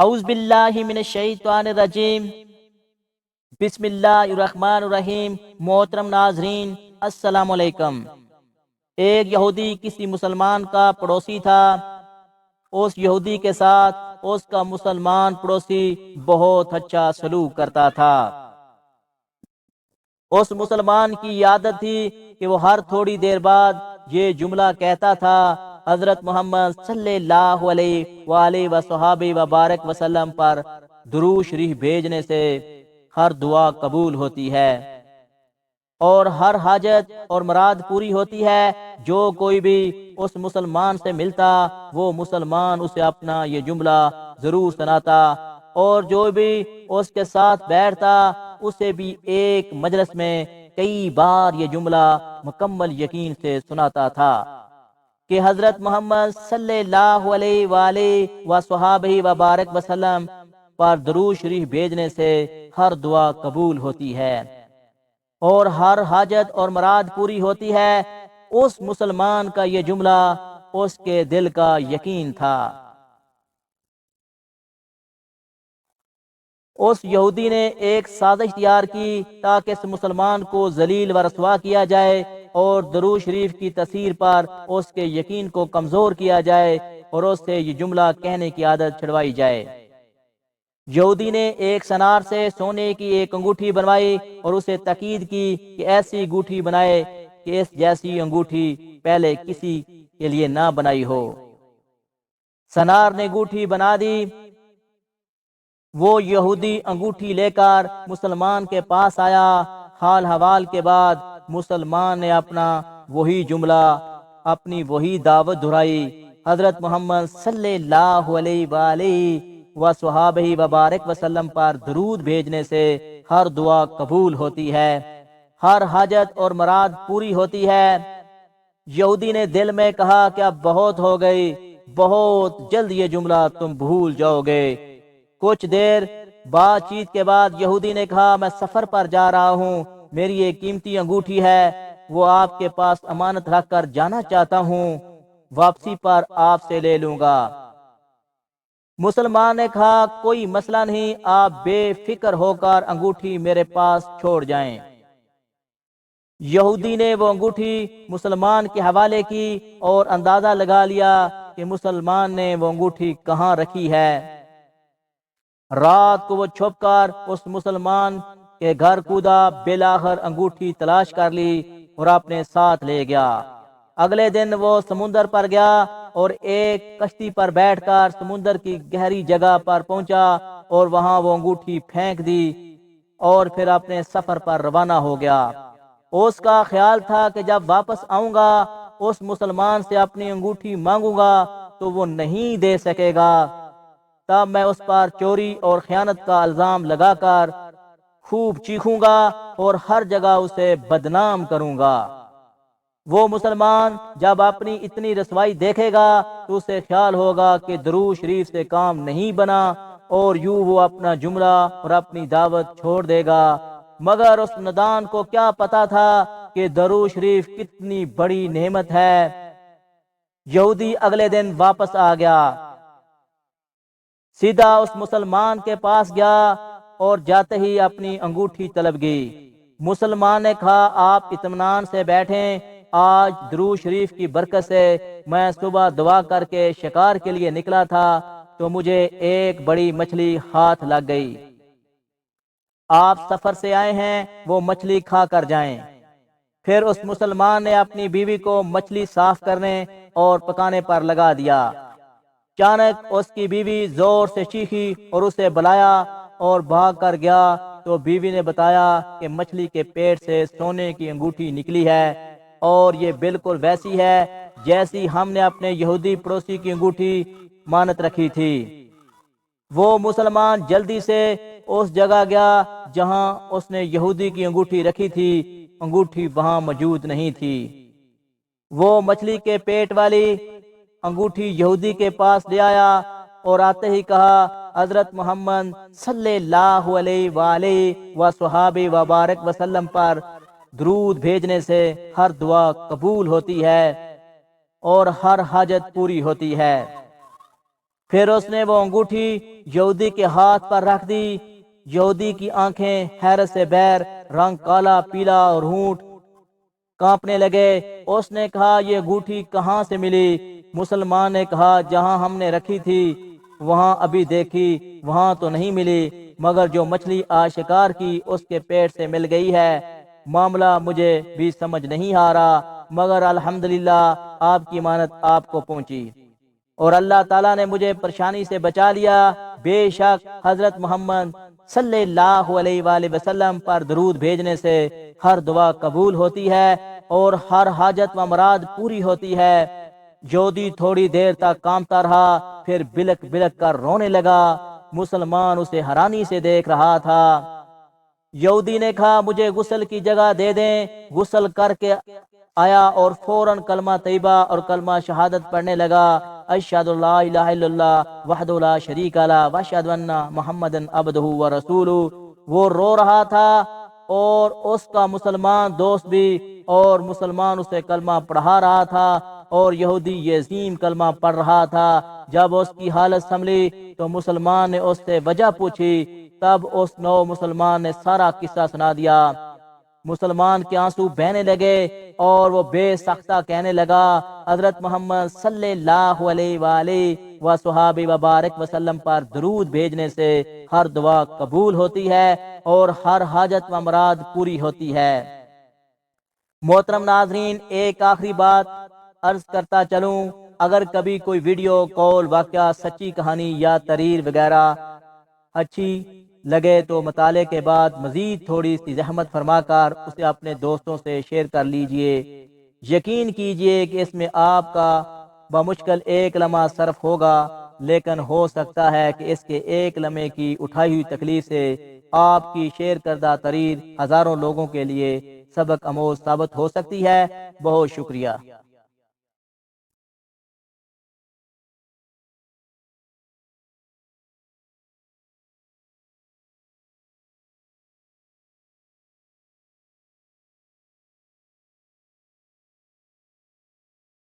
اعوذ باللہ من الشیطان الرجیم، بسم اللہ الرحمن الرحیم۔ محترم ناظرین، السلام علیکم۔ ایک یہودی کسی مسلمان کا پڑوسی تھا۔ اس یہودی کے ساتھ اس کا مسلمان پڑوسی بہت اچھا سلوک کرتا تھا۔ اس مسلمان کی عادت تھی کہ وہ ہر تھوڑی دیر بعد یہ جملہ کہتا تھا، حضرت محمد صلی اللہ علیہ وآلہ وصحابہ وبارک وسلم پر درود شریف بھیجنے سے ہر دعا قبول ہوتی ہے اور ہر حاجت اور مراد پوری ہوتی ہے۔ جو کوئی بھی اس مسلمان سے ملتا وہ مسلمان اسے اپنا یہ جملہ ضرور سناتا، اور جو بھی اس کے ساتھ بیٹھتا اسے بھی ایک مجلس میں کئی بار یہ جملہ مکمل یقین سے سناتا تھا کہ حضرت محمد صلی اللہ علیہ وآلہ وصحابہ وبارک وسلم پر درود شریف بھیجنے سے ہر دعا قبول ہوتی ہے اور ہر حاجت اور مراد پوری ہوتی ہے۔ اس مسلمان کا یہ جملہ اس کے دل کا یقین تھا۔ اس یہودی نے ایک سازش تیار کی تاکہ اس مسلمان کو ذلیل و رسوا کیا جائے اور درود شریف کی تاثیر پر اس کے یقین کو کمزور کیا جائے اور اس سے یہ جملہ کہنے کی عادت چھڑوائی جائے۔ یہودی نے ایک سنار سے سونے کی ایک انگوٹھی بنوائی اور اسے تاکید کی کہ ایسی انگوٹھی بنائے کہ اس جیسی انگوٹھی پہلے کسی کے لیے نہ بنائی ہو۔ سنار نے انگوٹھی بنا دی۔ وہ یہودی انگوٹھی لے کر مسلمان کے پاس آیا۔ حال حوال کے بعد مسلمان نے اپنا وہی جملہ، اپنی وہی دعوت دہرائی، حضرت محمد صلی اللہ علیہ وآلہ وصحابہ وبارک وسلم پر درود بھیجنے سے ہر دعا قبول ہوتی ہے، ہر حاجت اور مراد پوری ہوتی ہے۔ یہودی نے دل میں کہا کہ اب بہت ہو گئی، بہت جلد یہ جملہ تم بھول جاؤ گے۔ کچھ دیر بات چیت کے بعد یہودی نے کہا، میں سفر پر جا رہا ہوں، میری ایک قیمتی انگوٹھی ہے، وہ آپ کے پاس امانت رکھ کر جانا چاہتا ہوں، واپسی پر آپ سے لے لوں گا۔ مسلمان نے کہا، کوئی مسئلہ نہیں، آپ بے فکر ہو کر انگوٹھی میرے پاس چھوڑ جائیں۔ یہودی نے وہ انگوٹھی مسلمان کے حوالے کی اور اندازہ لگا لیا کہ مسلمان نے وہ انگوٹھی کہاں رکھی ہے۔ رات کو وہ چھپ کر اس مسلمان کے گھر کودا، بالآخر انگوٹھی تلاش کر لی اور اپنے ساتھ لے گیا۔ اگلے دن وہ سمندر پر گیا اور ایک کشتی پر بیٹھ کر سمندر کی گہری جگہ پر پہنچا اور وہاں وہ انگوٹھی پھینک دی اور پھر اپنے سفر پر روانہ ہو گیا۔ اس کا خیال تھا کہ جب واپس آؤں گا اس مسلمان سے اپنی انگوٹھی مانگوں گا تو وہ نہیں دے سکے گا، تب میں اس پر چوری اور خیانت کا الزام لگا کر خوب چیخوں گا اور ہر جگہ اسے بدنام کروں گا۔ وہ مسلمان جب اپنی اتنی رسوائی دیکھے گا تو اسے خیال ہوگا کہ درود شریف سے کام نہیں بنا اور یوں وہ اپنا جملہ اور اپنی دعوت چھوڑ دے گا۔ مگر اس نادان کو کیا پتا تھا کہ درود شریف کتنی بڑی نعمت ہے۔ یہودی اگلے دن واپس آ گیا، سیدھا اس مسلمان کے پاس گیا اور جاتے ہی اپنی انگوٹھی طلب گئی۔ مسلمان نے کہا، آپ اطمینان سے بیٹھیں، آج درود شریف کی برکت سے میں صبح دعا کر کے شکار کے لیے نکلا تھا تو مجھے ایک بڑی مچھلی ہاتھ لگ گئی۔ آپ سفر سے آئے ہیں، وہ مچھلی کھا کر جائیں۔ پھر اس مسلمان نے اپنی بیوی کو مچھلی صاف کرنے اور پکانے پر لگا دیا۔ اچانک اس کی بیوی زور سے چیخی اور اسے بلایا اور بھاگ کر گیا تو بیوی نے بتایا کہ مچھلی کے پیٹ سے سونے کی انگوٹھی نکلی ہے اور یہ بالکل ویسی ہے جیسی ہم نے اپنے یہودی پڑوسی کی انگوٹھی مانت رکھی تھی۔ وہ مسلمان جلدی سے اس جگہ گیا جہاں اس نے یہودی کی انگوٹھی رکھی تھی، انگوٹھی وہاں موجود نہیں تھی۔ وہ مچھلی کے پیٹ والی انگوٹھی یہودی کے پاس لے آیا اور آتے ہی کہا، حضرت محمد صلی اللہ علیہ وآلہ وصحابہ وبارک وسلم پر درود بھیجنے سے ہر دعا قبول ہوتی ہے اور ہر حاجت پوری ہوتی ہے۔ پھر اس نے وہ انگوٹھی یہودی کے ہاتھ پر رکھ دی۔ یہودی کی آنکھیں حیرت سے بیر، رنگ کالا پیلا اور ہونٹ کانپنے لگے۔ اس نے کہا یہ انگوٹھی کہاں سے ملی؟ مسلمان نے کہا جہاں ہم نے رکھی تھی وہاں ابھی دیکھی، وہاں تو نہیں ملی، مگر جو مچھلی آج شکار کی اس کے پیٹ سے مل گئی ہے۔ معاملہ مجھے بھی سمجھ نہیں آ رہا، مگر الحمدللہ آپ کی مانت آپ کو پہنچی اور اللہ تعالیٰ نے مجھے پریشانی سے بچا لیا۔ بے شک حضرت محمد صلی اللہ علیہ وآلہ وسلم پر درود بھیجنے سے ہر دعا قبول ہوتی ہے اور ہر حاجت و مراد پوری ہوتی ہے۔ یہودی تھوڑی دیر تک کانپتا رہا، پھر بلک بلک کر رونے لگا۔ مسلمان اسے حیرانی سے دیکھ رہا تھا۔ یہودی نے کہا مجھے غسل کی جگہ دے دیں۔ غسل کر کے آیا اور فوراً کلمہ طیبہ اور کلمہ شہادت پڑھنے لگا۔ اشہد لا الہ الا اللہ وحدہ لا شریک لہ واشہد ان محمدًا عبدہ ورسولہ۔ وہ رو رہا تھا اور اس کا مسلمان دوست بھی، اور مسلمان اسے کلمہ پڑھا رہا تھا اور یہودی یہ عظیم کلمہ پڑھ رہا تھا۔ جب اس کی حالت سنبھلی تو مسلمان نے اس سے وجہ پوچھی، تب اس نو مسلمان نے سارا قصہ سنا دیا۔ مسلمان کے آنسو بہنے لگے اور وہ بے سختہ کہنے لگا حضرت محمد صلی اللہ علیہ وآلہ وصحابہ وبارک وسلم پر درود بھیجنے سے ہر دعا قبول ہوتی ہے اور ہر حاجت و مراد پوری ہوتی ہے۔ محترم ناظرین، ایک آخری بات عرض کرتا چلوں، اگر کبھی کوئی ویڈیو، کال، واقعہ، سچی کہانی یا تحریر وغیرہ اچھی لگے تو مطالعے کے بعد مزید تھوڑی سی زحمت فرما کر اسے اپنے دوستوں سے شیئر کر لیجئے۔ یقین کیجئے کہ اس میں آپ کا بمشکل ایک لمحہ صرف ہوگا، لیکن ہو سکتا ہے کہ اس کے ایک لمحے کی اٹھائی ہوئی تکلیف سے آپ کی شیئر کردہ تحریر ہزاروں لوگوں کے لیے سبق آموز ثابت ہو سکتی ہے۔ بہت شکریہ۔